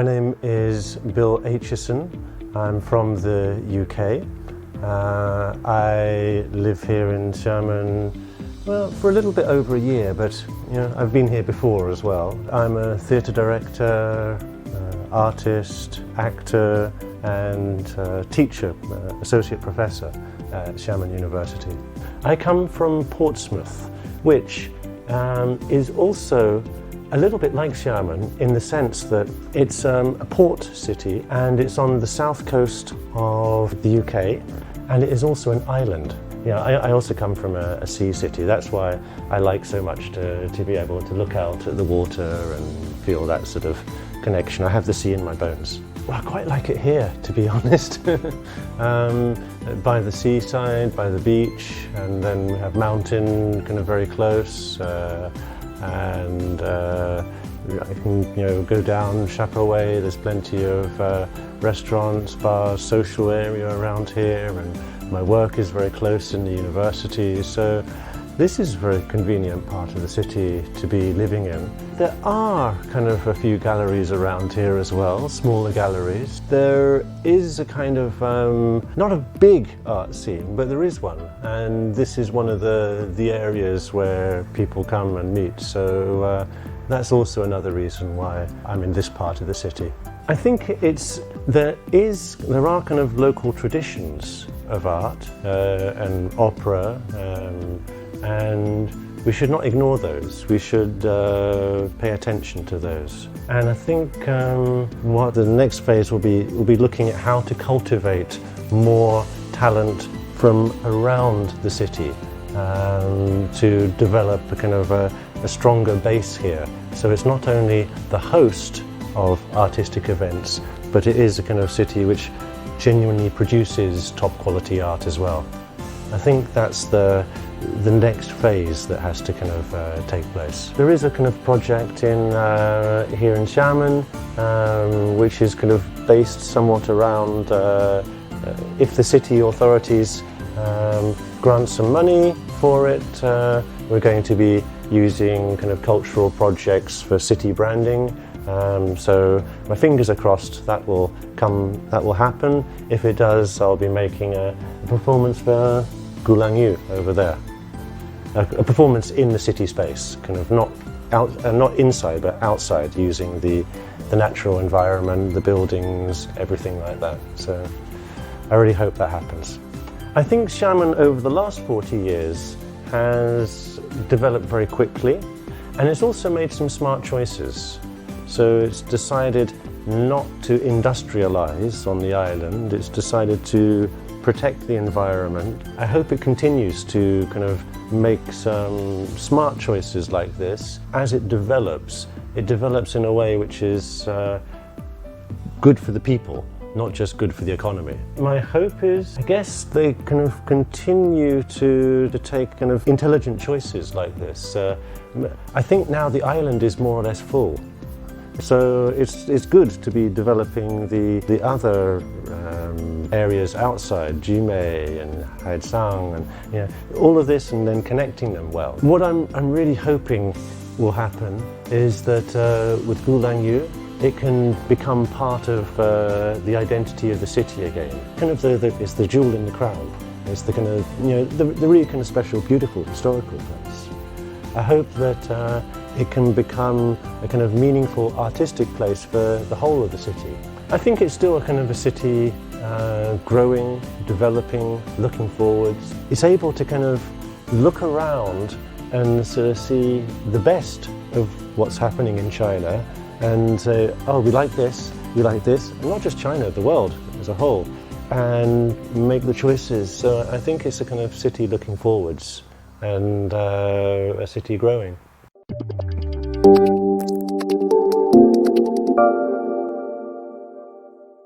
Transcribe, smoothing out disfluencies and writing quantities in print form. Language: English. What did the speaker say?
My name is Bill Aitchson. I'm from the UK. I live here in Xiamen, well, for a little bit over a year, but I've been here before as well. I'm a theatre director, artist, actor and teacher, associate professor at Xiamen University. I come from Portsmouth, which is also a little bit like Xiamen in the sense that it's a port city and it's on the south coast of the UK, and it is also an island. I also come from a sea city. That's why I like so much to be able to look out at the water and feel that sort of connection. I have the sea in my bones. Well, I quite like it here, to be honest. By the seaside, by the beach, and then we have mountain kind of very close. And I can go down Chapeau Way. There's plenty of restaurants, bars, social area around here, and my work is very close in the university, so this is a very convenient part of the city to be living in. There are kind of a few galleries around here as well, smaller galleries. There is a kind of, not a big art scene, but there is one. And this is one of the areas where people come and meet. So that's also another reason why I'm in this part of the city. I think there are kind of local traditions of art and opera, and we should not ignore those. We should pay attention to those. And I think what the next phase will be looking at how to cultivate more talent from around the city to develop a kind of a stronger base here. So it's not only the host of artistic events, but it is a kind of city which genuinely produces top quality art as well. I think that's the next phase that has to kind of take place. There is a kind of project here in Xiamen, which is kind of based somewhat around if the city authorities grant some money for it, we're going to be using kind of cultural projects for city branding. So my fingers are crossed that will happen. If it does, I'll be making a performance for Gulangyu over there. A performance in the city space, kind of not inside but outside, using the natural environment, the buildings, everything like that. So I really hope that happens. I think Xiamen over the last 40 years has developed very quickly, and it's also made some smart choices. So it's decided not to industrialize on the island, it's decided to protect the environment. I hope it continues to kind of make some smart choices like this. As it develops in a way which is good for the people, not just good for the economy. My hope is, I guess, they kind of continue to take kind of intelligent choices like this. I think now the island is more or less full. So it's good to be developing the other areas outside, Jimei and Aitchson, and all of this, and then connecting them well. What I'm really hoping will happen is that with Gulangyu, it can become part of the identity of the city again. Kind of it's the jewel in the crown. It's the kind of the really kind of special, beautiful, historical place. I hope that it can become a kind of meaningful artistic place for the whole of the city. I think it's still a kind of a city growing, developing, looking forwards. It's able to kind of look around and sort of see the best of what's happening in China and say, oh, we like this, and not just China, the world as a whole, and make the choices. So I think it's a kind of city looking forwards and a city growing.